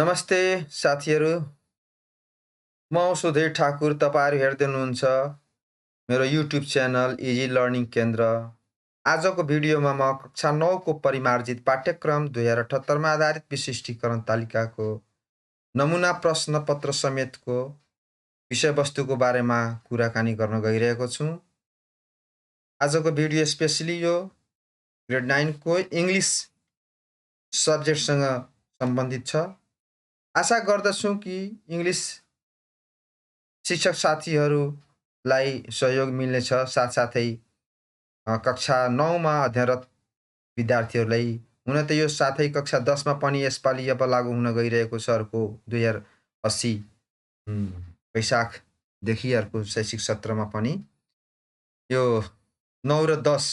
नमस्ते साथीहरू, म सुधीर ठाकुर। तपाईहरु हेर्दै हुनुहुन्छ मेरो युट्युब च्यानल इजी लर्निङ केन्द्र। आजको भिडियोमा म कक्षा 9 को परिमार्जित पाठ्यक्रम 2078 मा आधारित विशिष्टीकरण तालिकाको नमुना प्रश्न पत्र समेतको विषयवस्तुको बारेमा कुराकानी गर्न गइरहेको छु। आजको भिडियो स्पेशली यो ग्रेड 9 को इंग्लिश सब्जेक्टसँग सम्बन्धित छ। आशा गर्दछु कि इंग्लिश शिक्षक साथीहरूलाई सहयोग मिल्नेछ। साथसाथै कक्षा 9 मा अध्ययनरत विद्यार्थीहरूलाई हुन त यो साथै कक्षा 10 मा पनि यसपालि अब लागू हुन गइरहेको छ। अर्को 2080 वैशाखदेखि अर्को शैक्षिक सत्रमा पनि यो 9 र 10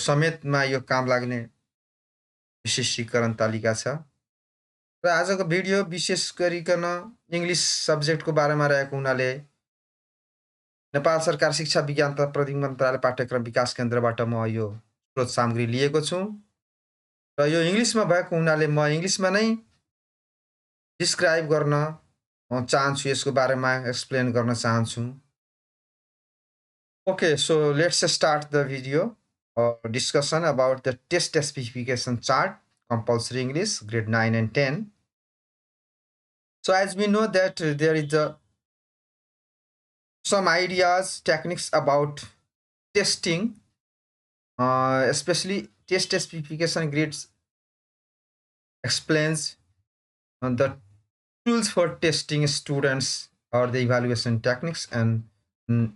समेतमा यो काम लाग्ने विशिष्टीकरण तालिका छ। र आजको भिडियो विशेष गरिकन इंग्लिश सब्जेक्टको बारेमा रहेको हुनाले नेपाल सरकार शिक्षा विज्ञान तथा प्रविधि मन्त्रालय पाठ्यक्रम विकास केन्द्रबाट म यो स्रोत सामग्री लिएको छु र यो इंग्लिशमा भएको हुनाले म इंग्लिशमा नै डिस्क्राइब गर्न चाहन्छु, यसको बारेमा एक्सप्लेन गर्न चाहन्छु। Okay, so let's start the video discussion about the test specification chart, compulsory English, grade 9 and 10. So as we know that there is some ideas, techniques about testing, especially test specification grades explains the tools for testing students or the evaluation techniques. And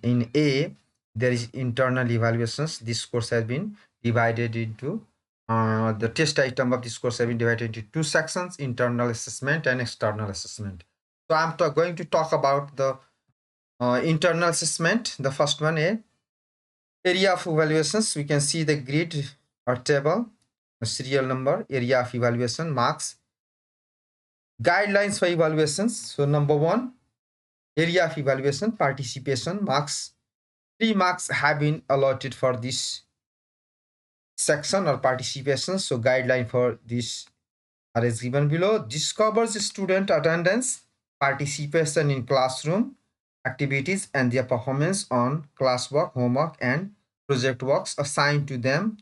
in A, there is internal evaluations. This course has been divided into the test item of this course have been divided into two sections: internal assessment and external assessment. So I'm going to talk about the internal assessment. The first one, area of evaluations. We can see the grid or table, serial number, area of evaluation, marks, guidelines for evaluations. So number 1, area of evaluation, participation, marks. 3 marks have been allotted for this section or participation. So guideline for this are as given below. Discovers student attendance, participation in classroom activities and their performance on classwork, homework and project works assigned to them.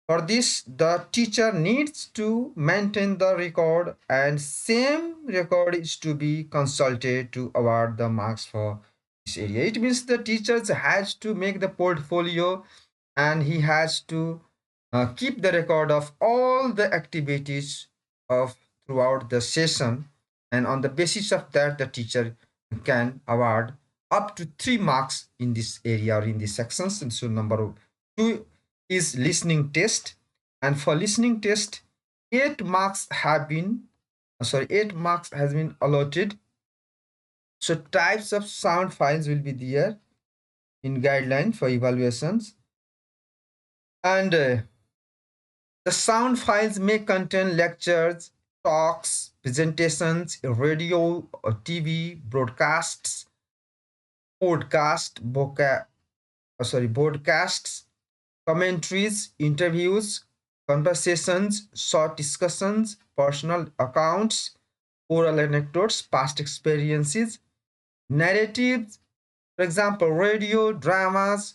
For this, the teacher needs to maintain the record, and same record is to be consulted to award the marks for this area. It means the teacher has to make the portfolio and he has to keep the record of all the activities of throughout the session, and on the basis of that the teacher can award up to 3 marks in this area or in these sections. And so number 2 is listening test, and for listening test 8 marks has been allotted. So types of sound files will be there in guideline for evaluations, and the sound files may contain lectures, talks, presentations, radio or TV broadcasts, broadcasts, commentaries, interviews, conversations, short discussions, personal accounts, oral anecdotes, past experiences, narratives, for example, radio, dramas,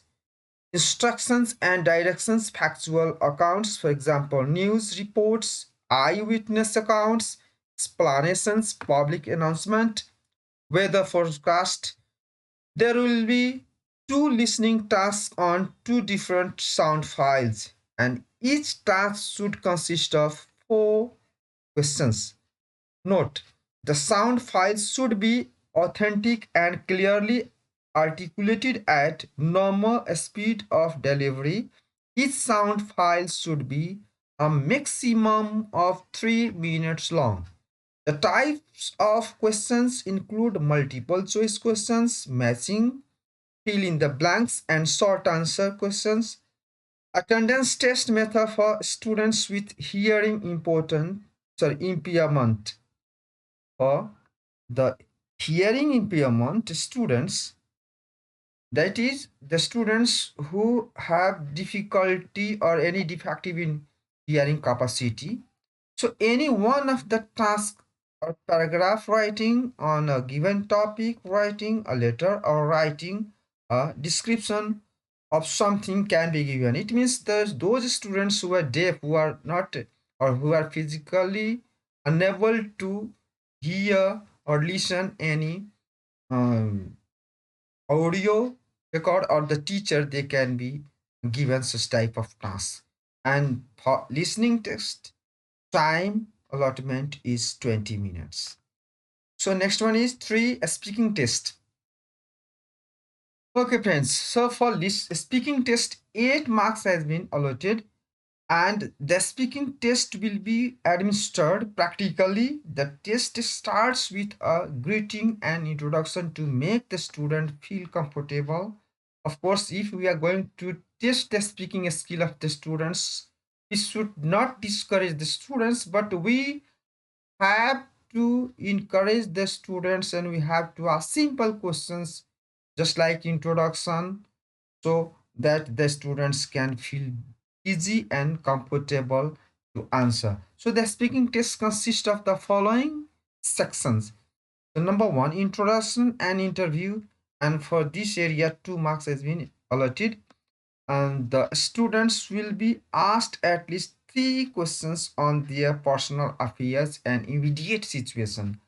instructions and directions, factual accounts, for example, news reports, eyewitness accounts, explanations, public announcement, weather forecast. There will be 2 listening tasks on 2 different sound files, and each task should consist of 4 questions. Note, the sound files should be authentic and clearly articulated at normal speed of delivery. Each sound file should be a maximum of 3 minutes long. The types of questions include multiple choice questions, matching, fill in the blanks, and short answer questions. Attendance test method for students with hearing impairment. For the hearing impairment students, that is the students who have difficulty or any defective in hearing capacity, so any one of the tasks or paragraph writing on a given topic, writing a letter or writing a description of something can be given. It means those students who are deaf, who are not, or who are physically unable to hear or listen any um, audio record, or the teacher, they can be given such type of task. And for listening test, time allotment is 20 minutes. So next one is three speaking test. Okay, friends. So for this speaking test, 8 marks has been allotted, and the speaking test will be administered practically. The test starts with a greeting and introduction to make the student feel comfortable. Of course, if we are going to test the speaking skill of the students, we should not discourage the students, but we have to encourage the students, and we have to ask simple questions just like introduction, so that the students can feel easy and comfortable to answer. So the speaking test consists of the following sections. So number one, introduction and interview, and for this area 2 marks has been allotted, and the students will be asked at least 3 questions on their personal affairs and immediate situation.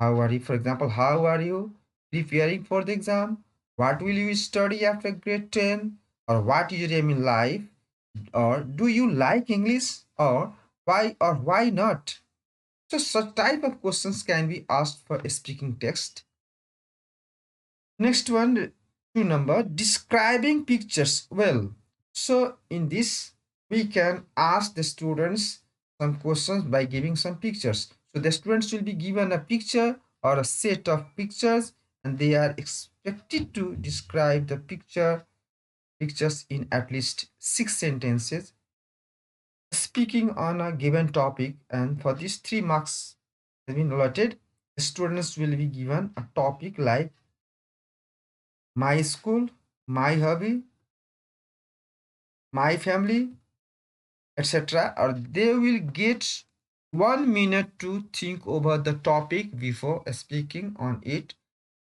How are you, for example, how are you preparing for the exam? What will you study after grade 10? Or what is your aim in life? Or do you like English? Or why not? So such type of questions can be asked for a speaking text. Next one, 2 number, describing pictures well. So in this, we can ask the students some questions by giving some pictures. So the students will be given a picture or a set of pictures, and they are expected to describe the pictures in at least 6 sentences, speaking on a given topic. And for these 3 marks has been allotted, the students will be given a topic like my school, my hobby, my family, etc. Or they will get 1 minute to think over the topic before speaking on it.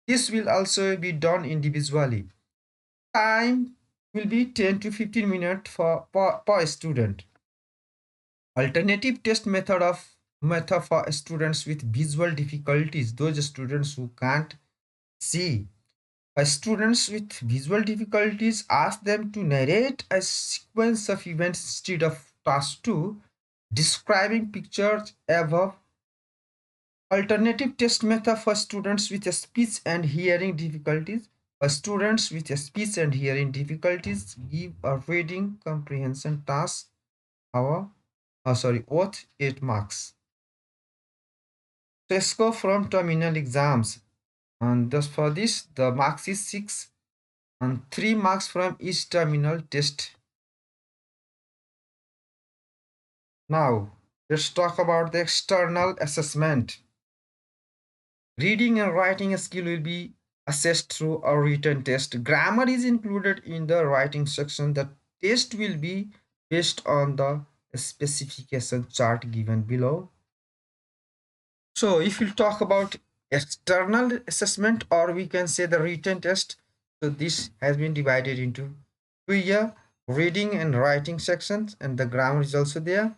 This will also be done individually. Time will be 10 to 15 minutes per student. Alternative test method for students with visual difficulties, those students who can't see. Students with visual difficulties, ask them to narrate a sequence of events instead of task 2, describing pictures above. Alternative test method for students with speech and hearing difficulties. For students with speech and hearing difficulties, give a reading comprehension task. Worth 8 marks. So score from terminal exams. And thus for this, the marks is 6, and 3 marks from each terminal test. Now, let's talk about the external assessment. Reading and writing skill will be assessed through a written test. Grammar is included in the writing section. The test will be based on the specification chart given below. So if we talk about external assessment, or we can say the written test, so this has been divided into 2 reading and writing sections, and the grammar is also there.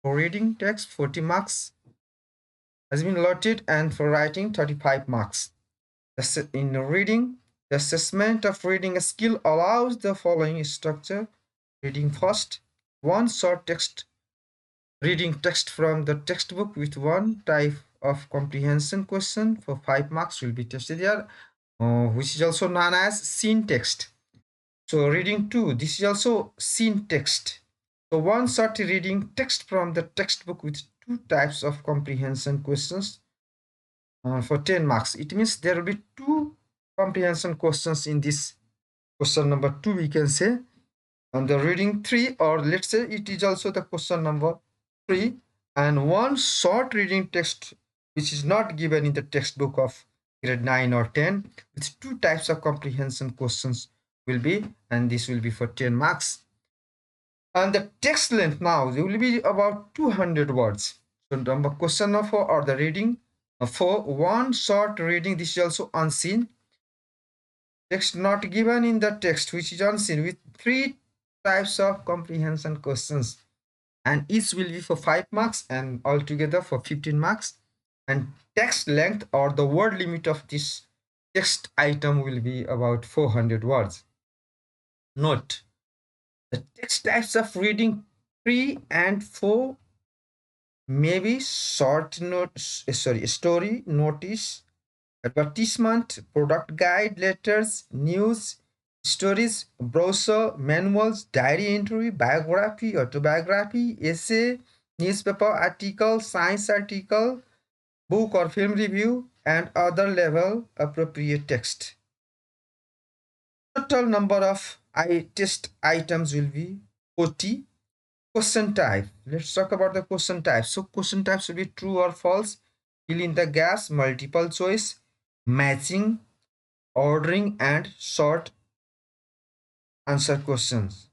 For reading text, 40 marks has been allotted, and for writing, 35 marks. In reading, the assessment of reading skill allows the following structure. Reading first, one short text, reading text from the textbook with one type of comprehension question for 5 marks will be tested here, which is also known as scene text. So reading 2, this is also scene text. So one short reading text from the textbook with 2 types of comprehension questions for 10 marks. It means there will be 2 comprehension questions in this question number 2, we can say. And the reading 3, or let's say it is also the question number 3, and one short reading text which is not given in the textbook of grade 9 or 10, with 2 types of comprehension questions will be, and this will be for 10 marks. And the text length now, it will be about 200 words. So number question number 4 or the reading. For one short reading, this is also unseen. Text not given in the text, which is unseen, with three types of comprehension questions, and each will be for 5 marks and altogether for 15 marks. And text length or the word limit of this text item will be about 400 words. Note, the text types of reading 3 and 4 may be short notes, story, notice, advertisement, product guide, letters, news, stories, brochure, manuals, diary entry, biography, autobiography, essay, newspaper article, science article, book or film review, and other level appropriate text. Total number of test items will be 40. Question type. Let's talk about the question type. So question types will be true or false, fill in the gaps, multiple choice, matching, ordering, and short answer questions.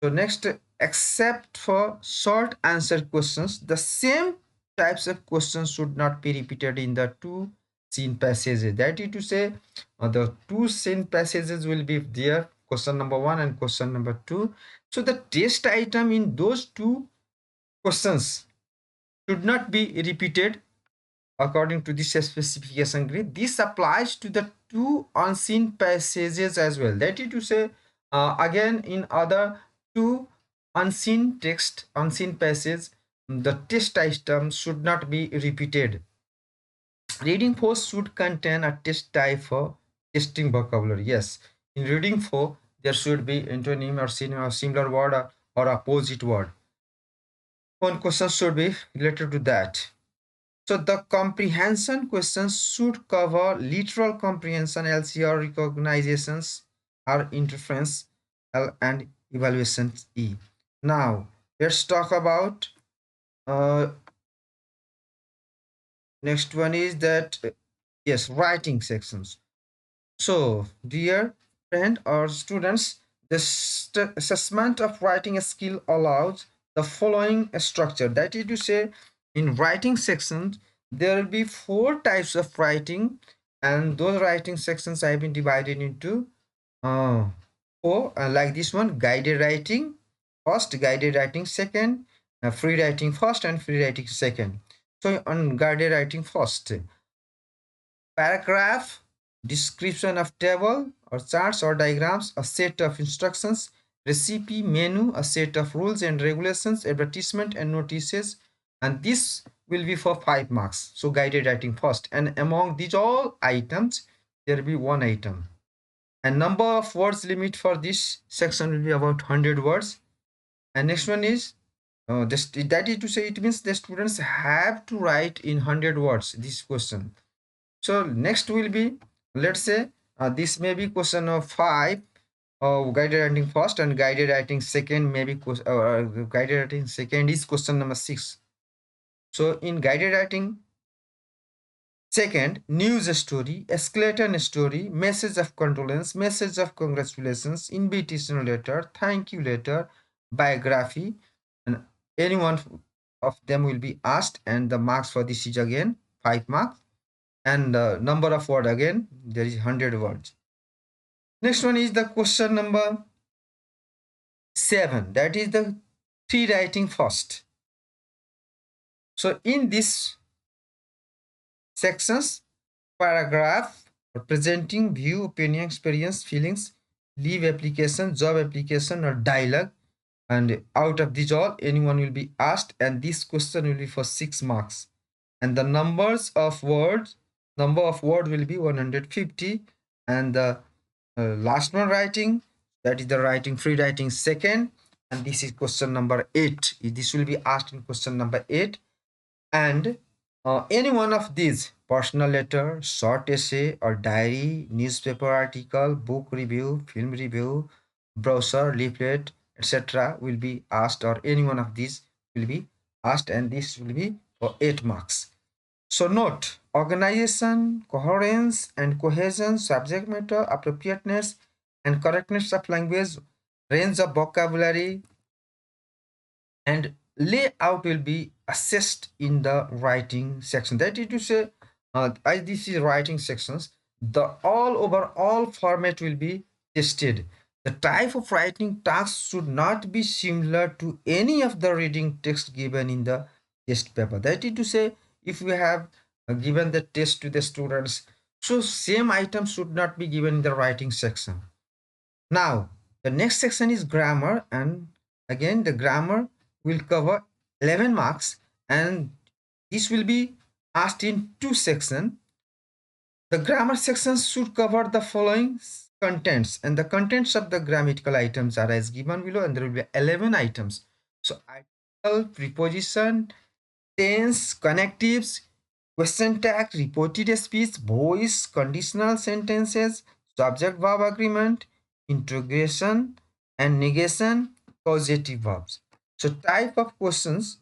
So next, except for short answer questions, the same types of questions should not be repeated in the two scene passages. That is to say, the two scene passages will be there, question number 1 and question number 2. So the test item in those two questions should not be repeated according to this specification grid. This applies to the two unseen passages as well. That is to say, again in other two unseen passage, the test item should not be repeated. Reading 4 should contain a test type for testing vocabulary. Yes, in reading 4 there should be antonym or similar word or opposite word. One question should be related to that. So the comprehension questions should cover literal comprehension, LCR recognitions, or interference, L, and evaluations E. Now let's talk about next one is that yes, writing sections. So dear friend or students, the assessment of writing skill allows the following structure. That is to say, in writing sections, there will be 4 types of writing, and those writing sections have been divided into uh, 4, like this one: guided writing first, guided writing second, free writing first, and free writing second. So on guided writing first, paragraph, description of table or charts or diagrams, a set of instructions, recipe, menu, a set of rules and regulations, advertisement and notices, and this will be for 5 marks. So guided writing first, and among these all items there will be one item, and number of words limit for this section will be about 100 words. And next one is that is to say, it means the students have to write in 100 words this question. So next will be, let's say, this may be question of 5, guided writing first, and guided writing second, maybe guided writing second is question number 6. So in guided writing second, news story, escalator story, message of condolence, message of congratulations, invitation letter, thank you letter, biography, and any one of them will be asked, and the marks for this is again 5 marks. And number of word again there is 100 words. Next one is the question number 7, that is the free writing first. So in this sections, paragraph representing view, opinion, experience, feelings, leave application, job application, or dialogue, and out of these all anyone will be asked, and this question will be for 6 marks, and the number of word will be 150. And the last one writing, that is the writing free writing second, and this is question number 8. This will be asked in question number 8. And any one of these, personal letter, short essay or diary, newspaper article, book review, film review, brochure, leaflet, etc. will be asked, or any one of these will be asked, and this will be for 8 marks. So note, organization, coherence and cohesion, subject matter, appropriateness and correctness of language, range of vocabulary, and layout will be assessed in the writing section. That is to say, as this is writing sections, the all overall format will be tested. The type of writing task should not be similar to any of the reading text given in the test paper. That is to say, if we have given the test to the students, so same item should not be given in the writing section. Now, the next section is grammar, and again, the grammar will cover 11 marks, and this will be asked in two sections. The grammar section should cover the following contents, and the contents of the grammatical items are as given below, and there will be 11 items. So, article, preposition, tense, connectives, question tag, reported speech, voice, conditional sentences, subject verb agreement, interrogation, and negation, causative verbs. So type of questions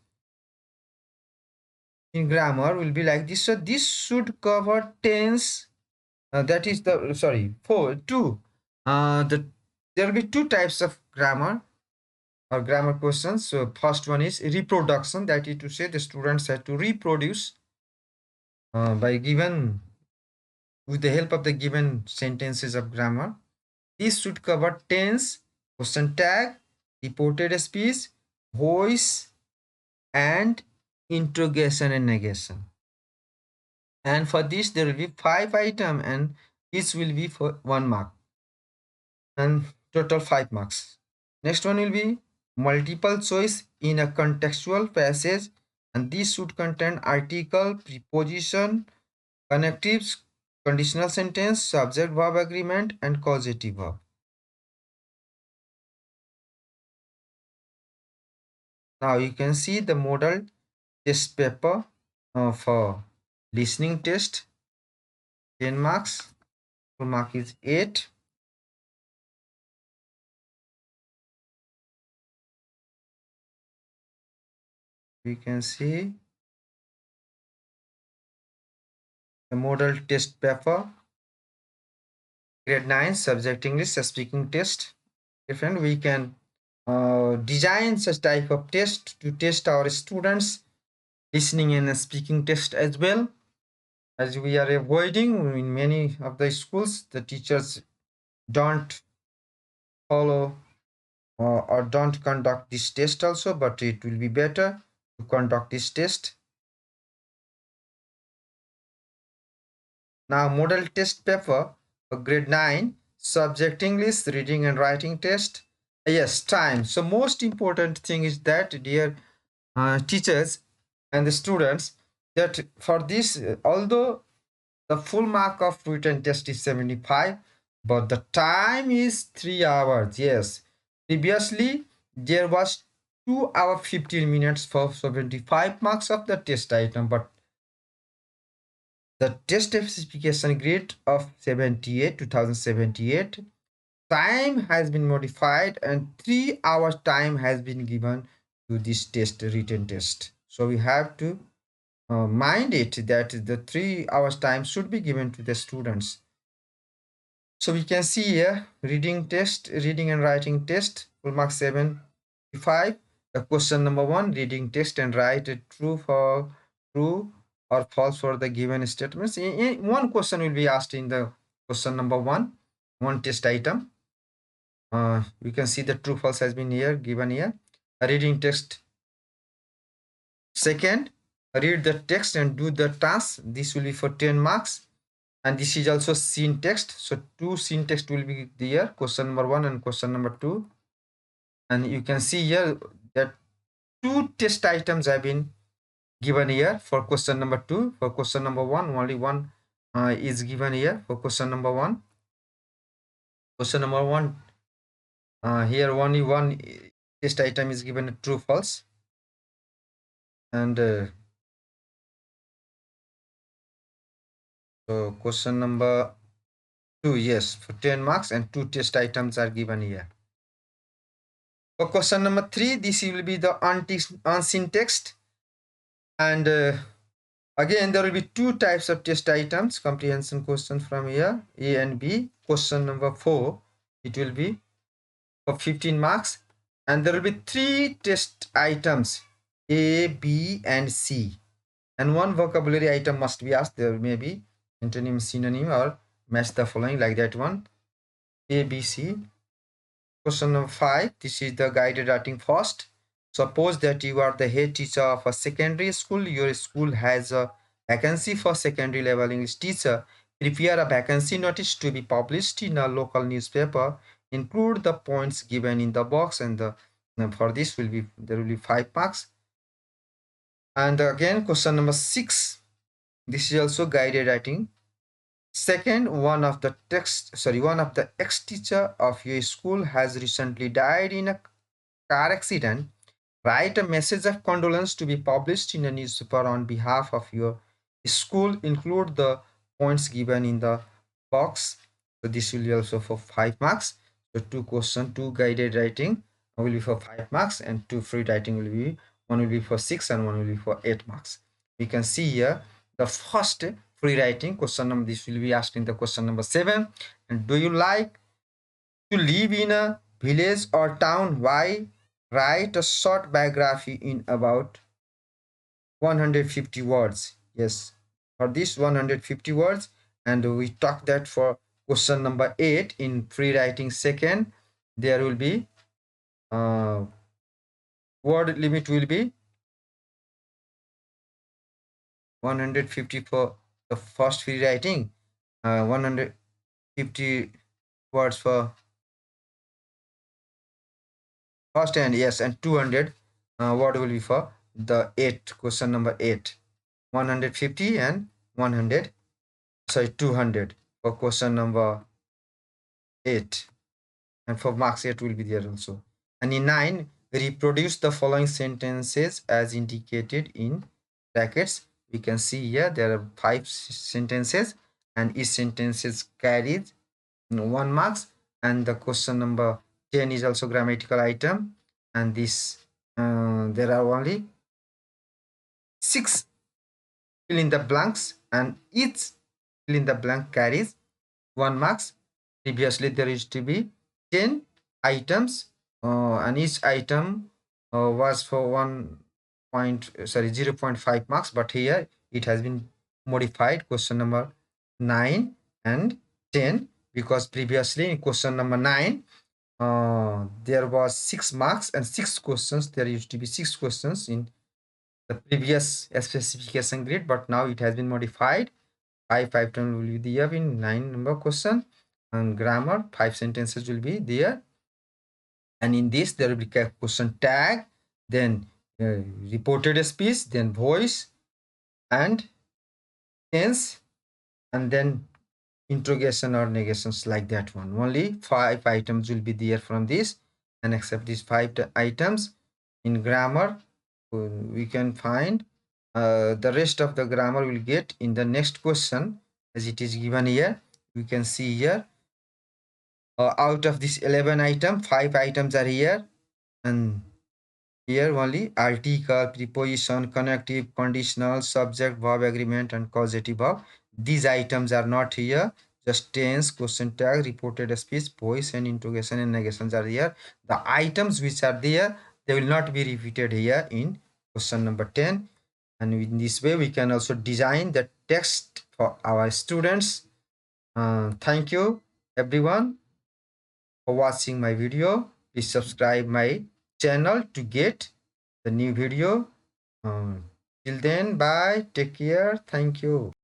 in grammar will be like this. So this should cover tense. That is the sorry four two. There will be two types of grammar or grammar questions. So first one is reproduction. That is to say the students have to reproduce by given with the help of the given sentences of grammar. This should cover tense, question tag, reported speech, voice, and interrogation and negation. And for this, there will be 5 items, and each will be for 1 mark, and total 5 marks. Next one will be multiple choice in a contextual passage, and this should contain article, preposition, connectives, conditional sentence, subject verb agreement, and causative verb. Now you can see the model test paper for listening test, 10 marks, full mark is 8. We can see the model test paper, grade 9, subject English, speaking test. Different, we can design such type of test to test our students listening and speaking test as well, as we are avoiding in many of the schools the teachers don't follow or don't conduct this test also, but it will be better to conduct this test. Now model test paper for grade 9, subject English, reading and writing test. Yes, time. So most important thing is that, dear teachers and the students, that for this, although the full mark of written test is 75, but the time is 3 hours. Yes, previously there was 2 hour 15 minutes for 75 marks of the test item, but the test specification grade of 78 2078 time has been modified, and 3 hours time has been given to this test, written test. So we have to mind it that the 3 hours time should be given to the students. So we can see here reading test, reading and writing test, full mark 75. The question number 1, reading test and write it true or false for the given statements. One question will be asked in the question number 1, one test item. We can see the true false has been here given here. A reading text. Second, read the text and do the task. This will be for 10 marks. And this is also scene text. So 2 scene text will be there, question number 1 and question number 2. And you can see here that 2 test items have been given here for question number 2. For question number 1, only one is given here for question number 1. Question number 1, here only one test item is given true false. And so question number 2, yes, for 10 marks, and 2 test items are given here. For question number 3, this will be the unseen text. And again, there will be 2 types of test items, comprehension question from here, A and B. Question number 4, it will be for 15 marks. And there will be 3 test items A, B, and C. And one vocabulary item must be asked. There may be antonym, synonym, or match the following, like that one. A, B, C. Question number 5. This is the guided writing first. Suppose that you are the head teacher of a secondary school. Your school has a vacancy for secondary level English teacher. Prepare a vacancy notice to be published in a local newspaper. Include the points given in the box, and for this there will be 5 marks. And again, question number 6. This is also guided writing. Second, one of the ex-teacher of your school has recently died in a car accident. Write a message of condolence to be published in a newspaper on behalf of your school. Include the points given in the box. So this will be also for 5 marks. So 2 question, 2 guided writing will be for 5 marks, and 2 free writing will be, one will be for 6 and one will be for 8 marks. We can see here the first free writing question number. This will be asked in the question number 7. And do you like to live in a village or town? Why? Write a short biography in about 150 words. Yes, for this 150 words. And we talk that for question number 8 in free writing second, there will be word limit will be 150 for the first free writing, 150 words for first, and yes, and 200 word will be for the 8 question number 8. 150 and 100, sorry, 200 for question number 8, and for marks 8 will be there also. And in 9, reproduce the following sentences as indicated in brackets. We can see here there are 5 sentences, and each sentence carries 1 marks. And the question number 10 is also grammatical item, and this there are only 6 fill in the blanks, and each fill in the blank carries 1 marks. Previously there used to be 10 items, and each item was for 0.5 marks, but here it has been modified, question number 9 and 10, because previously in question number 9 there was 6 marks and 6 questions. There used to be 6 questions in the previous specification grid, but now it has been modified. 5 items will be there in 9 number question, and grammar 5 sentences will be there. And in this there will be question tag, then reported speech, then voice and tense, and then interrogation or negations, like that one. Only 5 items will be there from this, and except these 5 items in grammar, we can find the rest of the grammar will get in the next question, as it is given here. We can see here out of this 11 item, 5 items are here, and here only article, preposition, connective, conditional, subject, verb, agreement, and causative verb. These items are not here. Just tense, question tag, reported speech, voice, and interrogation and negations are here. The items which are there, they will not be repeated here in question number 10. And in this way, we can also design the text for our students. Thank you, everyone, for watching my video. Please subscribe my channel to get the new video. Till then, bye, take care, thank you.